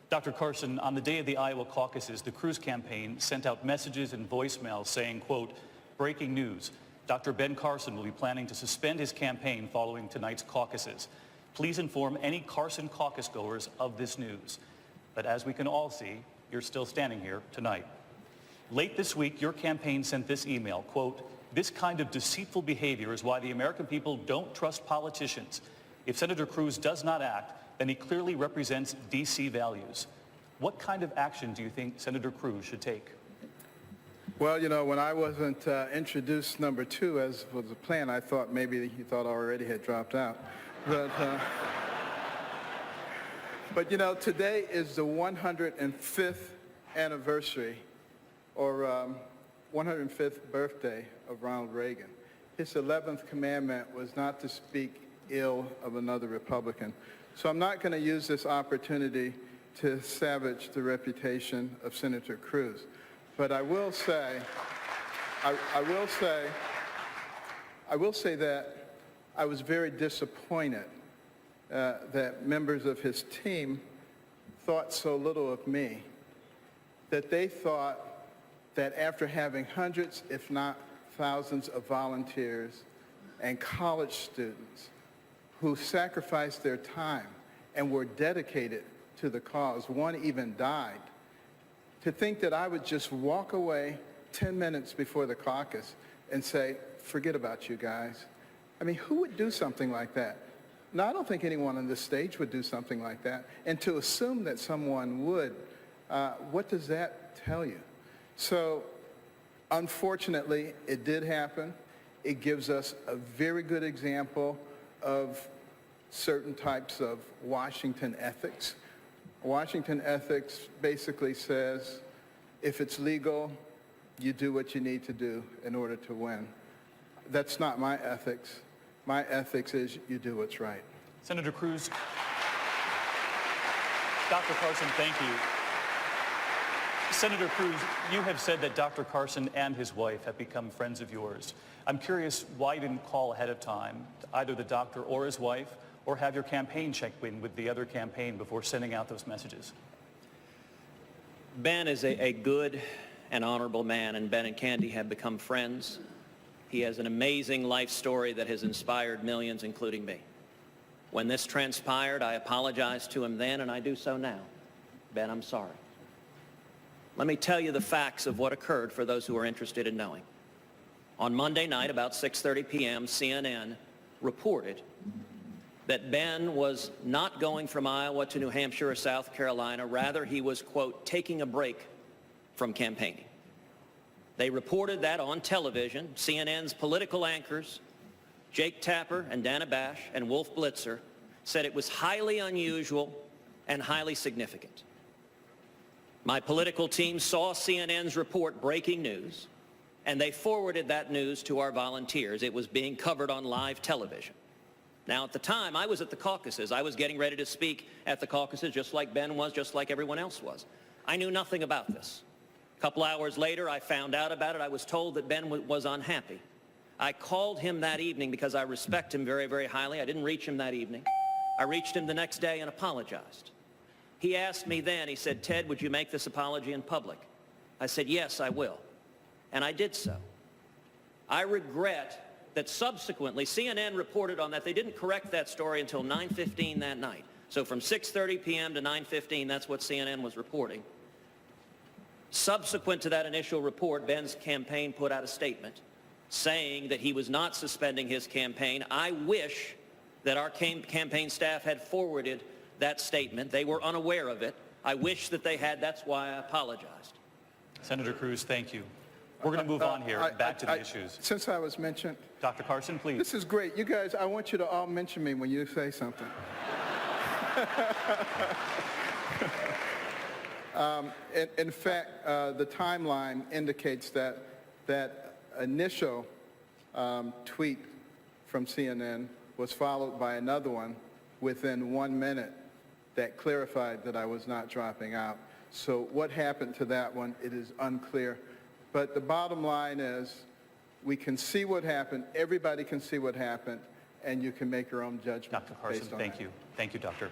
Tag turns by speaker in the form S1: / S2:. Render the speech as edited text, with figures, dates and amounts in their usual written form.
S1: Dr. Carson, on the day of the Iowa Caucasus, the Cruz campaign sent out messages and voicemails saying, quote, breaking news. Dr. Ben Carson will be planning to suspend his campaign following tonight's caucuses. Please inform any Carson caucus goers of this news. But as we can all see, you're still standing here tonight. Late this week, your campaign sent this email, quote, this kind of deceitful behavior is why the American people don't trust politicians. If Senator Cruz does not act, then he clearly represents D.C. values. What kind of action do you think Senator Cruz should take?
S2: Well, you know, when I wasn't introduced number 2, as was the plan, I thought maybe he thought I already had dropped out. But you know, today is the 105th anniversary, or 105th birthday of Ronald Reagan. His 11th commandment was not to speak ill of another Republican. So I'm not going to use this opportunity to savage the reputation of Senator Cruz. But I will say that I was very disappointed that members of his team thought so little of me, that they thought that after having hundreds, if not thousands of volunteers and college students who sacrificed their time and were dedicated to the cause, one even died, to think that I would just walk away 10 minutes before the caucus and say, forget about you guys. I mean, who would do something like that? Now, I don't think anyone on this stage would do something like that. And to assume that someone would, what does that tell you? So, unfortunately, it did happen. It gives us a very good example of certain types of Washington ethics. Washington ethics basically says, if it's legal, you do what you need to do in order to win. That's not my ethics. My ethics is you do what's right.
S1: Senator Cruz. Dr. Carson, thank you. Senator Cruz, you have said that Dr. Carson and his wife have become friends of yours. I'm curious why you didn't call ahead of time to either the doctor or his wife, or have your campaign check in with the other campaign before sending out those messages.
S3: Ben is a good and honorable man, and Ben and Candy have become friends. He has an amazing life story that has inspired millions, including me. When this transpired, I apologized to him then, and I do so now. Ben, I'm sorry. Let me tell you the facts of what occurred for those who are interested in knowing. On Monday night, about 6:30 p.m., CNN reported that Ben was not going from Iowa to New Hampshire or South Carolina. Rather, he was, quote, taking a break from campaigning. They reported that on television. CNN's political anchors, Jake Tapper and Dana Bash and Wolf Blitzer, said it was highly unusual and highly significant. My political team saw CNN's report breaking news, and they forwarded that news to our volunteers. It was being covered on live television. Now, at the time, I was at the caucuses. I was getting ready to speak at the caucuses just like Ben was, just like everyone else was. I knew nothing about this. A couple hours later, I found out about it. I was told that Ben was unhappy. I called him that evening because I respect him very, very highly. I didn't reach him that evening. I reached him the next day and apologized. He asked me then, he said, Ted, would you make this apology in public? I said, yes, I will. And I did so. I regret that subsequently CNN reported on that. They didn't correct that story until 9:15 that night. So from 6:30 p.m. to 9:15, that's what CNN was reporting. Subsequent to that initial report, Ben's campaign put out a statement saying that he was not suspending his campaign. I wish that our campaign staff had forwarded that statement. They were unaware of it. I wish that they had. That's why I apologized.
S1: Senator Cruz, thank you. We're going to move on here, back to the issues.
S2: Since I was mentioned.
S1: Dr. Carson, please.
S2: This is great. You guys, I want you to all mention me when you say something. In fact, the timeline indicates that that initial tweet from CNN was followed by another one within 1 minute that clarified that I was not dropping out. So what happened to that one, it is unclear. But the bottom line is we can see what happened, everybody can see what happened, and you can make your own judgment.
S1: Dr. Carson,
S2: based on
S1: thank
S2: that.
S1: you. Thank you, Doctor.